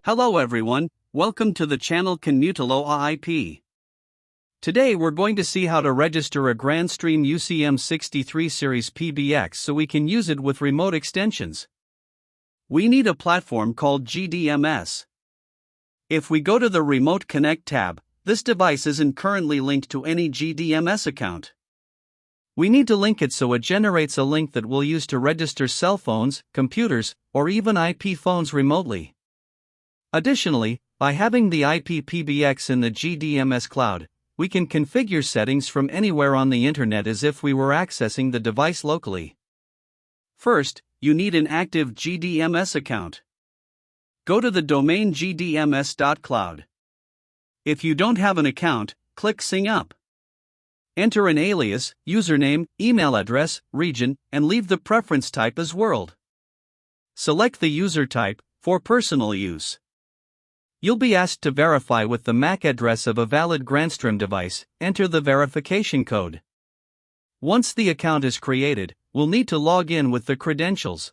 Hello everyone, welcome to the channel Canutalo AIP. Today we're going to see how to register a GrandStream UCM63 series PBX so we can use it with remote extensions. We need a platform called GDMS. If we go to the Remote Connect tab, this device isn't currently linked to any GDMS account. We need to link it so it generates a link that we'll use to register cell phones, computers, or even IP phones remotely. Additionally, by having the IP PBX in the GDMS cloud, we can configure settings from anywhere on the internet as if we were accessing the device locally. First, you need an active GDMS account. Go to the domain gdms.cloud. If you don't have an account, click Sign Up. Enter an alias, username, email address, region, and leave the preference type as world. Select the user type, for personal use. You'll be asked to verify with the MAC address of a valid GrandStream device. Enter the verification code. Once the account is created, we'll need to log in with the credentials.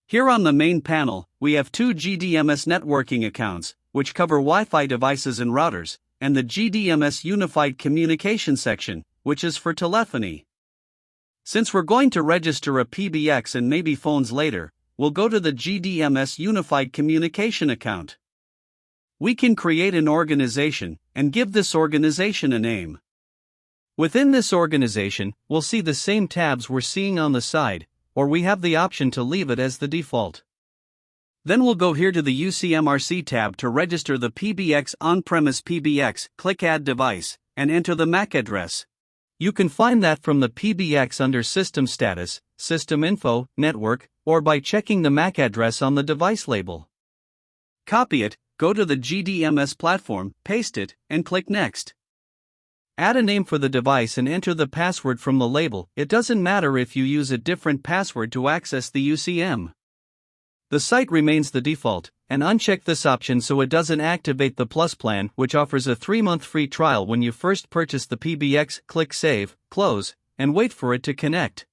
Here on the main panel, we have two GDMS networking accounts, which cover Wi-Fi devices and routers, and the GDMS Unified Communication section, which is for telephony. Since we're going to register a PBX and maybe phones later, we'll go to the GDMS Unified Communication account. We can create an organization and give this organization a name. Within this organization, we'll see the same tabs we're seeing on the side, or we have the option to leave it as the default. Then we'll go here to the UCMRC tab to register the PBX on-premise PBX, click Add Device, and enter the MAC address. You can find that from the PBX under System Status, System Info, Network, or by checking the MAC address on the device label. Copy it, go to the GDMS platform, paste it, and click Next. Add a name for the device and enter the password from the label. It doesn't matter if you use a different password to access the UCM. The site remains the default, and uncheck this option so it doesn't activate the Plus plan, which offers a 3-month free trial when you first purchase the PBX. Click Save, Close, and wait for it to connect.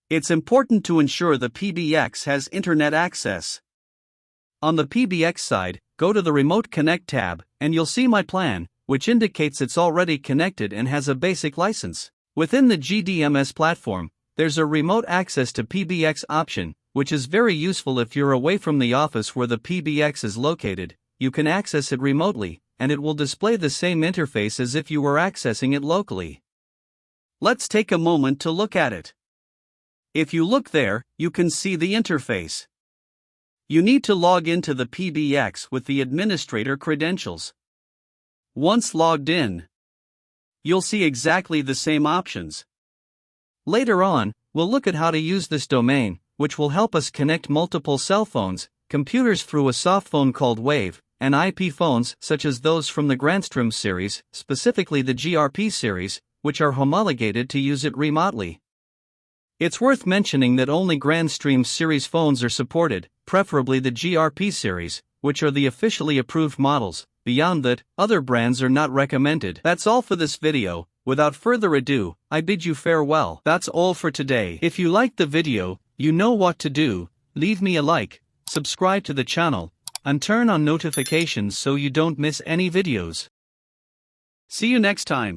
It's important to ensure the PBX has internet access. On the PBX side, go to the Remote Connect tab, and you'll see My Plan, which indicates it's already connected and has a basic license. Within the GDMS platform, there's a Remote Access to PBX option, which is very useful if you're away from the office where the PBX is located. You can access it remotely, and it will display the same interface as if you were accessing it locally. Let's take a moment to look at it. If you look there, you can see the interface. You need to log into the PBX with the administrator credentials. Once logged in, you'll see exactly the same options. Later on, we'll look at how to use this domain, which will help us connect multiple cell phones, computers through a softphone called Wave, and IP phones such as those from the GrandStream series, specifically the GRP series, which are homologated to use it remotely. It's worth mentioning that only GrandStream series phones are supported, preferably the GRP series, which are the officially approved models. Beyond that, other brands are not recommended. That's all for this video. Without further ado, I bid you farewell. That's all for today. If you liked the video, you know what to do. Leave me a like, subscribe to the channel, and turn on notifications so you don't miss any videos. See you next time.